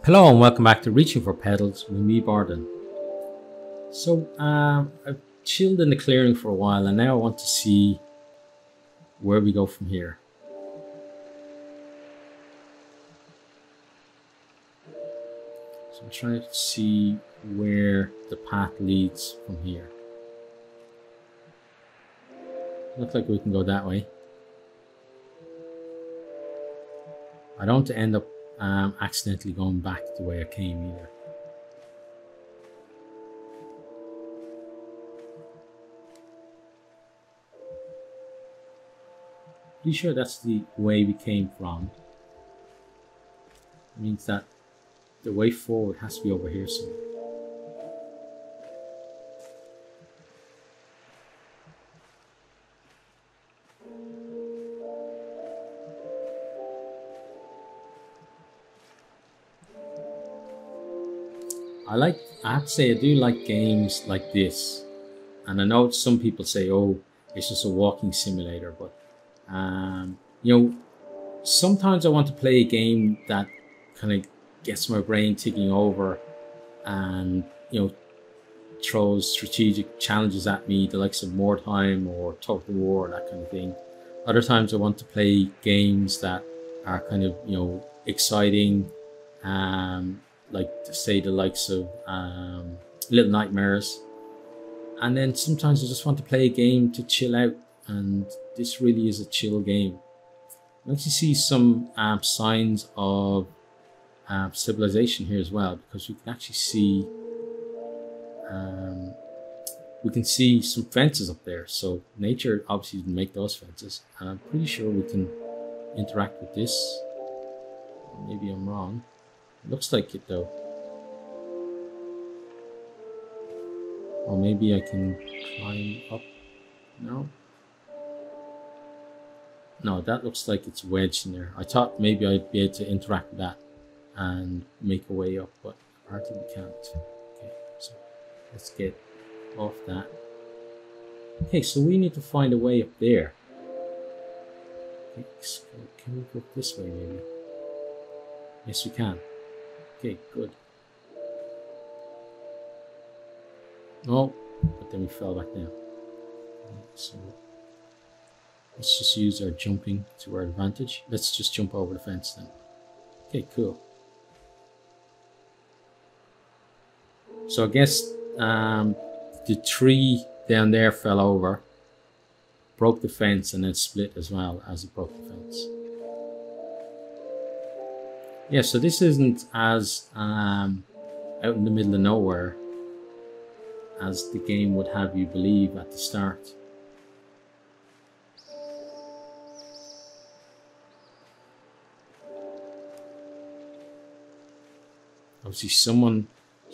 Hello and welcome back to Reaching for Petals with me, Bardon. So I've chilled in the clearing for a while and now I want to see where we go from here. So I'm trying to see where the path leads from here. Looks like we can go that way. I don't want to end up accidentally going back the way I came either. Pretty sure that's the way we came from. It means that the way forward has to be over here somewhere. I have to say I do like games like this, and I know some people say, oh, it's just a walking simulator, but you know, sometimes I want to play a game that kind of gets my brain ticking over and, you know, throws strategic challenges at me, the likes of More Time or Total War, that kind of thing. Other times I want to play games that are kind of, you know, exciting, like say the likes of Little Nightmares. And then sometimes I just want to play a game to chill out, and this really is a chill game. I actually see some signs of civilization here as well, because we can actually see some fences up there. So nature obviously didn't make those fences, and I'm pretty sure we can interact with this. Maybe I'm wrong. It looks like it though. Or maybe I can climb up. No, that looks like it's wedged in there. I thought maybe I'd be able to interact with that and make a way up, but apparently we can't. Okay, so let's get off that. Okay, so we need to find a way up there. Okay, so can we go this way maybe? Yes, we can. Okay, good. Oh, but then we fell back down. So let's just use our jumping to our advantage. Let's just jump over the fence then. Okay, cool. So I guess the tree down there fell over, broke the fence, and then split as well as it broke the fence. Yeah, so this isn't as out in the middle of nowhere as the game would have you believe at the start. Obviously someone,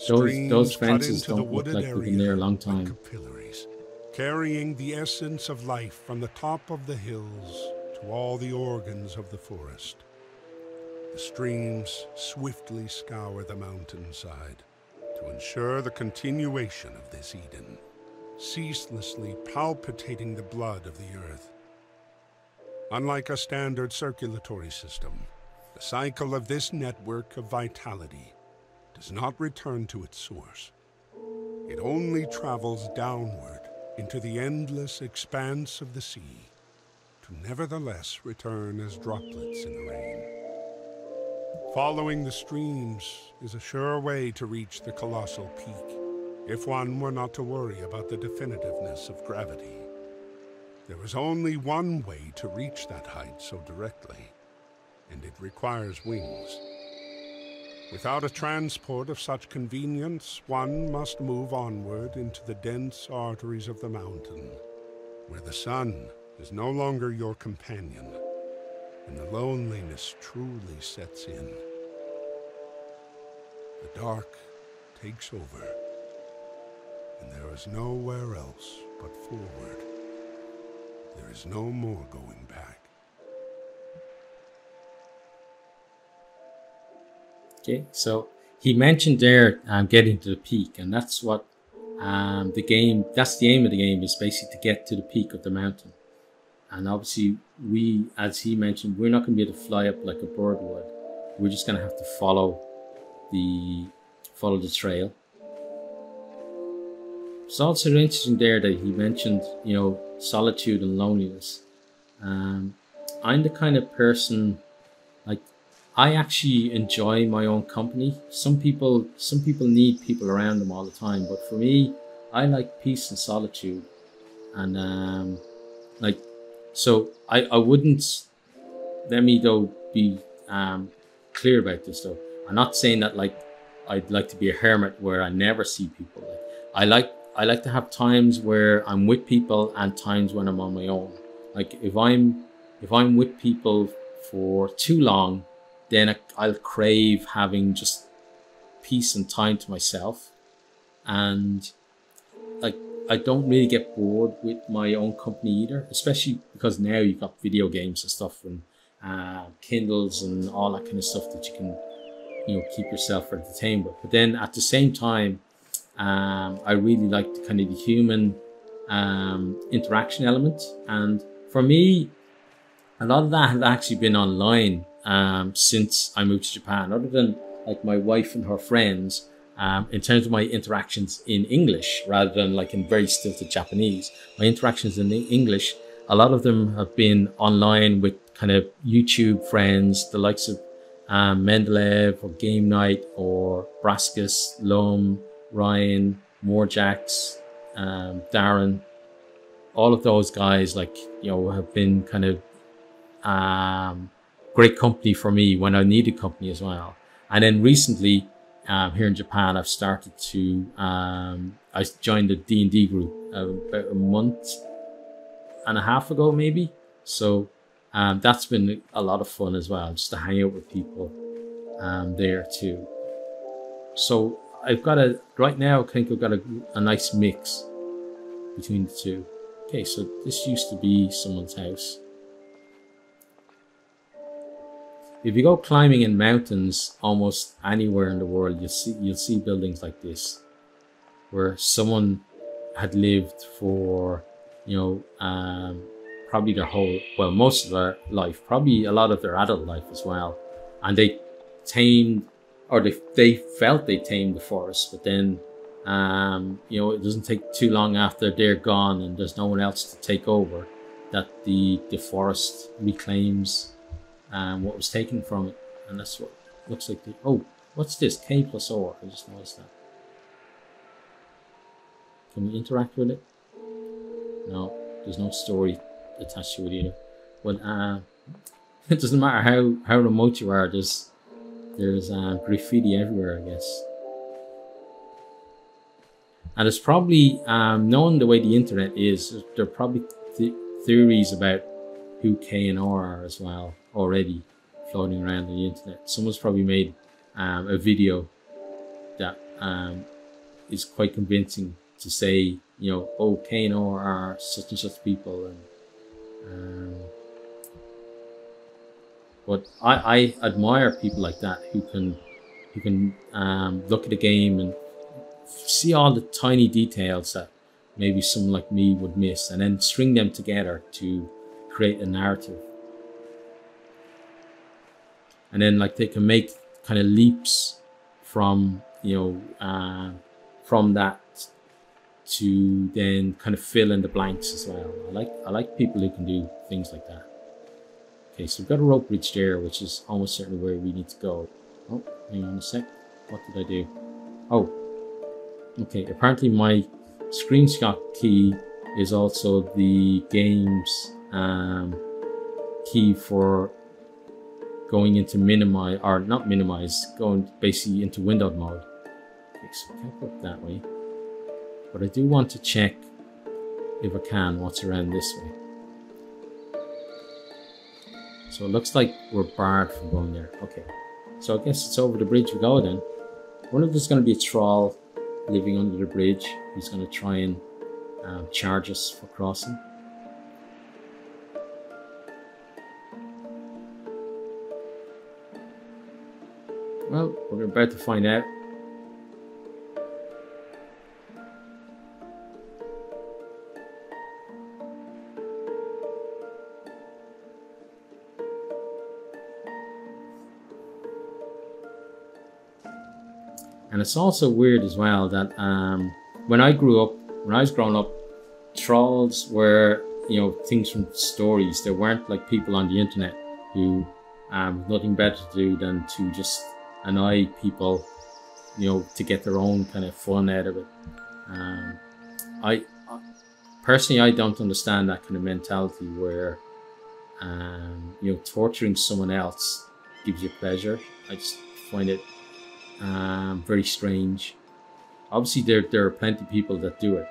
those fences don't look like they've been there a long time. Like capillaries, carrying the essence of life from the top of the hills to all the organs of the forest. The streams swiftly scour the mountainside to ensure the continuation of this Eden, ceaselessly palpitating the blood of the earth. Unlike a standard circulatory system, the cycle of this network of vitality does not return to its source. It only travels downward into the endless expanse of the sea, to nevertheless return as droplets in the rain. Following the streams is a sure way to reach the colossal peak, if one were not to worry about the definitiveness of gravity. There is only one way to reach that height so directly, and it requires wings. Without a transport of such convenience, one must move onward into the dense arteries of the mountain, where the sun is no longer your companion, and the loneliness truly sets in. The dark takes over, and there is nowhere else but forward. There is no more going back. Okay, so he mentioned there getting to the peak, and that's what the game, that's the aim of the game, is basically to get to the peak of the mountain. And obviously we, as he mentioned, we're not going to be able to fly up like a bird would. We're just going to have to follow the follow the trail. It's also interesting there that he mentioned, solitude and loneliness. I'm the kind of person, like, I actually enjoy my own company. Some people need people around them all the time, but for me, I like peace and solitude. And like, so I wouldn't, let me though be clear about this though. I'm not saying that like I'd like to be a hermit where I never see people. Like, I like to have times where I'm with people and times when I'm on my own. Like, if I'm with people for too long, then I'll crave having just peace and time to myself. And like, I don't really get bored with my own company either, especially because now you've got video games and stuff, and Kindles and all that kind of stuff that you can, keep yourself entertained with. But then at the same time, I really like the kind of the human interaction element. And for me, a lot of that has actually been online since I moved to Japan. Other than like my wife and her friends, in terms of my interactions in English, rather than like in very stilted Japanese, my interactions in English, a lot of them have been online with kind of YouTube friends, the likes of Mendeleev or Game Night or Braskus, Lum, Ryan, Moorjax, Darren. All of those guys, like, have been kind of great company for me when I needed company as well. And then recently, here in Japan, I've started to, I joined the D&D group about a month and a half ago, maybe. So that's been a lot of fun as well, just to hang out with people there too. So right now, I think I've got a nice mix between the two. Okay, so this used to be someone's house. If you go climbing in mountains almost anywhere in the world, you'll see buildings like this, where someone had lived for, probably most of their life, probably a lot of their adult life as well, and they tamed, or they felt they tamed the forest. But then, it doesn't take too long after they're gone and there's no one else to take over, that the forest reclaims what was taken from it. And that's what it looks like. Oh, what's this? K plus O. I just noticed that. Can we interact with it? No, there's no story attached to it either. But it doesn't matter how remote you are. There's graffiti everywhere, I guess. And it's probably, knowing the way the internet is, there are probably theories about who K and O are as well already floating around on the internet. Someone's probably made a video that is quite convincing to say, oh, K and O are such and such people. And but I admire people like that who can look at a game and see all the tiny details that maybe someone like me would miss, and then string them together to create a narrative. And then like they can make kind of leaps from from that to then kind of fill in the blanks as well. I like people who can do things like that. Okay, so we've got a rope bridge there, which is almost certainly where we need to go. Oh, hang on a sec. What did I do? Oh, okay. Apparently my screenshot key is also the game's key for going into minimize, or not minimize, going basically into windowed mode. Okay, so I can't go that way. But I do want to check, if I can, what's around this way. So it looks like we're barred from going there. Okay, so I guess it's over the bridge we go then. I wonder if there's going to be a troll living under the bridge. He's going to try and charge us for crossing. Well, we're about to find out. And it's also weird as well that when I was growing up, trolls were, you know, things from stories. There weren't like people on the internet who with nothing better to do than to just annoy people, you know, to get their own kind of fun out of it. I personally, I don't understand that kind of mentality where, you know, torturing someone else gives you pleasure. I just find it very strange. Obviously, there are plenty of people that do it.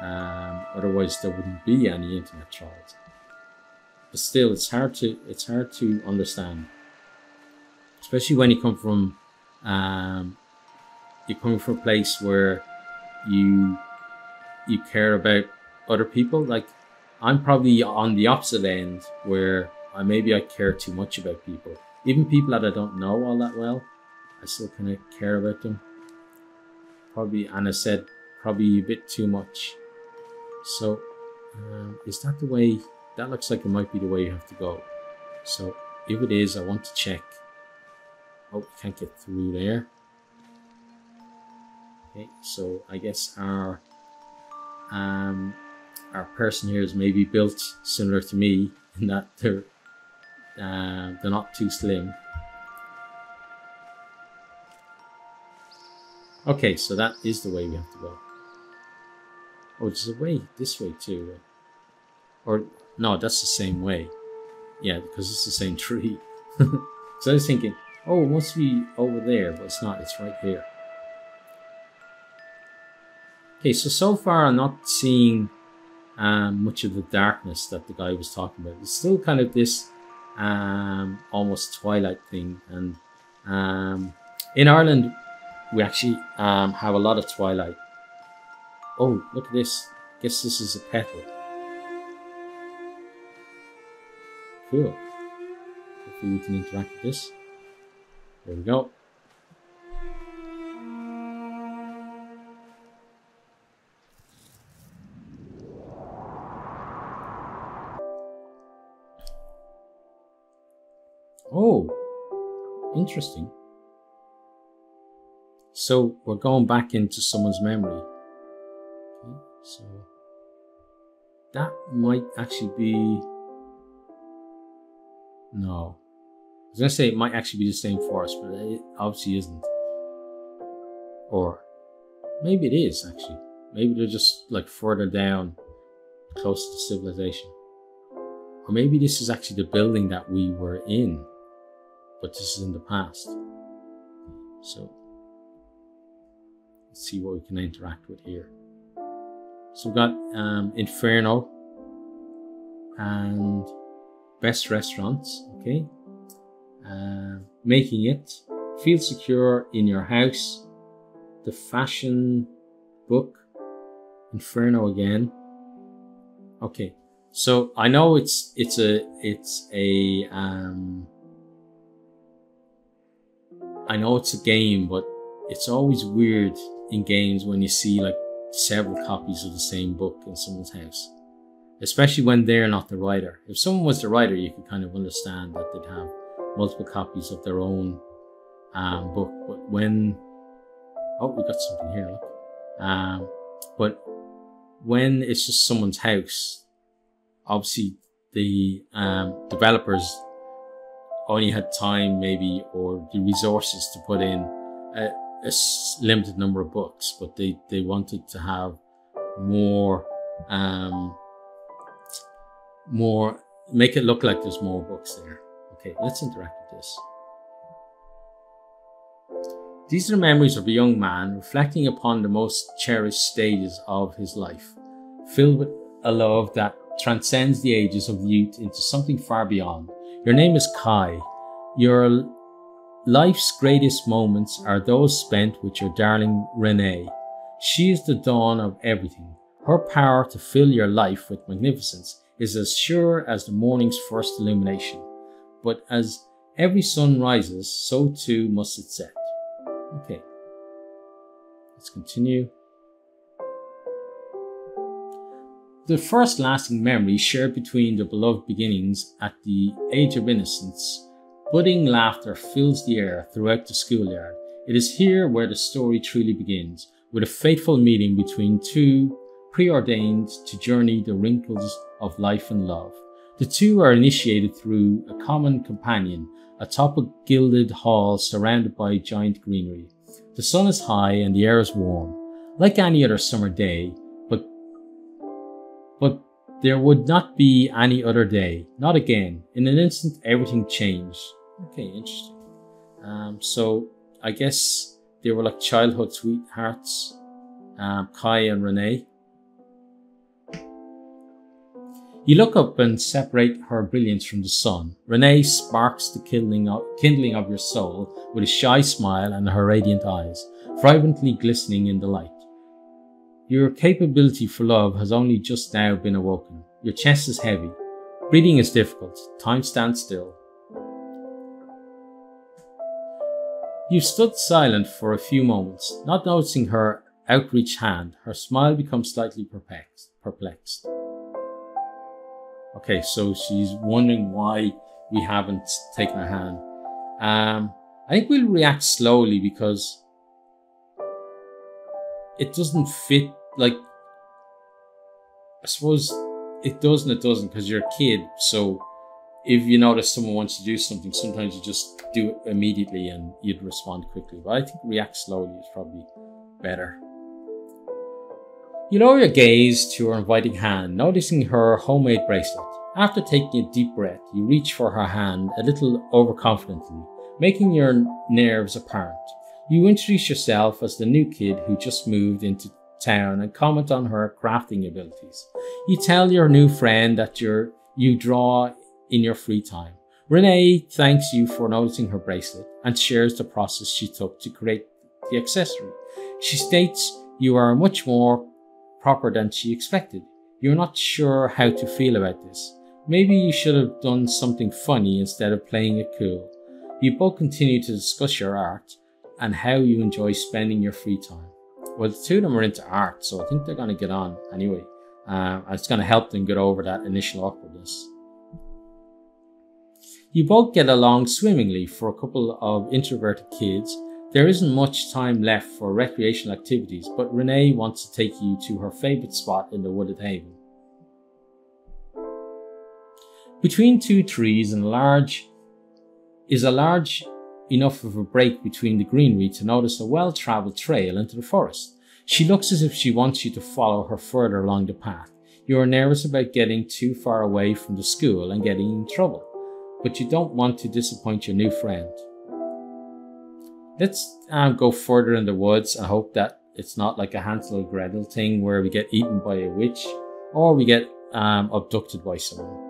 Otherwise, there wouldn't be any internet trolls. But still, it's hard to understand, especially when you come from a place where you care about other people. Like, I'm probably on the opposite end where maybe I care too much about people, even people that I don't know all that well. I still kind of care about them. Probably, and I said probably a bit too much. So, is that the way? That looks like it might be the way you have to go. So, if it is, I want to check. Oh, can't get through there. Okay, so I guess our person here is maybe built similar to me in that they're not too slim. Okay, so that is the way we have to go. Oh, there's a way this way too. Or no, that's the same way. Yeah, because it's the same tree. So I was thinking, oh, it must be over there, but it's not. It's right here. Okay, so far I'm not seeing much of the darkness that the guy was talking about. It's still kind of this almost twilight thing. And in Ireland, we actually have a lot of twilight. Oh, look at this. Guess this is a petal. Cool. Hopefully we can interact with this. There we go. Oh, interesting. So we're going back into someone's memory. Okay, so that might actually be... No. I was going to say it might actually be the same forest, but it obviously isn't. Or maybe it is actually. Maybe they're just like further down, close to civilization. Or maybe this is actually the building that we were in, but this is in the past. So let's see what we can interact with here. So we've got Inferno and best restaurants, okay. Making it, feel secure in your house, the fashion book, Inferno again. Okay, so I know it's a I know it's a game, but it's always weird in games when you see like several copies of the same book in someone's house, especially when they're not the writer. If someone was the writer, you could kind of understand that they'd have multiple copies of their own book. But when, oh, we got something here, look. But when it's just someone's house, obviously the developers only had time maybe or the resources to put in a limited number of books, but they wanted to have more, make it look like there's more books there. Okay, let's interact with this. These are the memories of a young man reflecting upon the most cherished stages of his life, filled with a love that transcends the ages of youth into something far beyond. Your name is Kai. Your life's greatest moments are those spent with your darling Renee. She is the dawn of everything. Her power to fill your life with magnificence is as sure as the morning's first illumination. But as every sun rises, so too must it set. Okay, let's continue. The first lasting memory shared between the beloved beginnings at the age of innocence, budding laughter fills the air throughout the schoolyard. It is here where the story truly begins, with a fateful meeting between two preordained to journey the wrinkles of life and love. The two are initiated through a common companion, atop a gilded hall surrounded by giant greenery. The sun is high and the air is warm, like any other summer day, but there would not be any other day, not again. In an instant, everything changed. Okay, interesting. So I guess they were like childhood sweethearts, Kai and Renee. You look up and separate her brilliance from the sun. Renee sparks the kindling of your soul with a shy smile and her radiant eyes, vibrantly glistening in the light. Your capability for love has only just now been awoken. Your chest is heavy. Breathing is difficult. Time stands still. You stood silent for a few moments, not noticing her outreached hand. Her smile becomes slightly perplexed. Okay, so she's wondering why we haven't taken her hand. I think we'll react slowly because it doesn't fit. Like, I suppose it does and it doesn't, because you're a kid. So if you notice someone wants to do something, sometimes you just do it immediately and you'd respond quickly. But I think react slowly is probably better. You lower your gaze to her inviting hand, noticing her homemade bracelet. After taking a deep breath, you reach for her hand a little overconfidently, making your nerves apparent. You introduce yourself as the new kid who just moved into town and comment on her crafting abilities. You tell your new friend that you draw in your free time. Renee thanks you for noticing her bracelet and shares the process she took to create the accessory. She states you are much more proper than she expected. You're not sure how to feel about this. Maybe you should have done something funny instead of playing it cool. You both continue to discuss your art and how you enjoy spending your free time. Well, the two of them are into art, so I think they're going to get on anyway. It's going to help them get over that initial awkwardness. You both get along swimmingly. For a couple of introverted kids, there isn't much time left for recreational activities, but Renee wants to take you to her favourite spot in the wooded haven. Between two trees and a large enough of a break between the greenery to notice a well-travelled trail into the forest. She looks as if she wants you to follow her further along the path. You are nervous about getting too far away from the school and getting in trouble, but you don't want to disappoint your new friend. Let's go further in the woods and hope that it's not like a Hansel and Gretel thing where we get eaten by a witch or we get abducted by someone.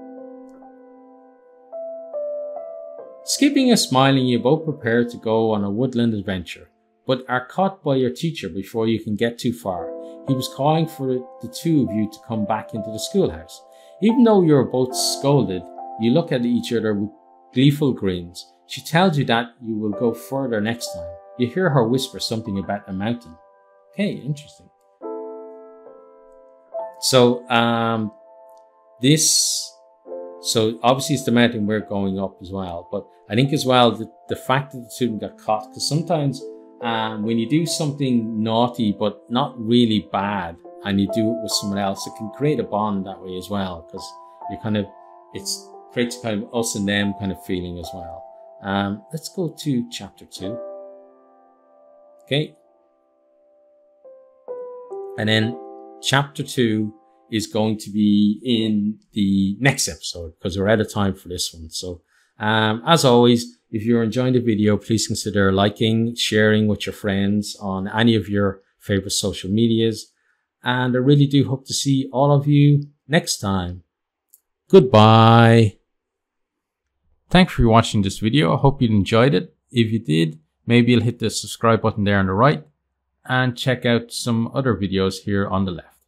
Skipping and smiling, you both prepare to go on a woodland adventure, but are caught by your teacher before you can get too far. He was calling for the two of you to come back into the schoolhouse. Even though you're both scolded, you look at each other with gleeful grins. She tells you that you will go further next time. You hear her whisper something about a mountain. Okay, interesting. So, So obviously it's the mountain we're going up as well, but I think as well the fact that the two of them got caught, because sometimes when you do something naughty but not really bad and you do it with someone else, it can create a bond that way as well, because you it creates kind of us and them kind of feeling as well. Let's go to chapter 2. Okay. And then chapter 2 is going to be in the next episode because we're out of time for this one. So as always, if you're enjoying the video, please consider liking, sharing with your friends on any of your favorite social medias. And I really do hope to see all of you next time. Goodbye. Thanks for watching this video. I hope you enjoyed it. If you did, maybe you'll hit the subscribe button there on the right and check out some other videos here on the left.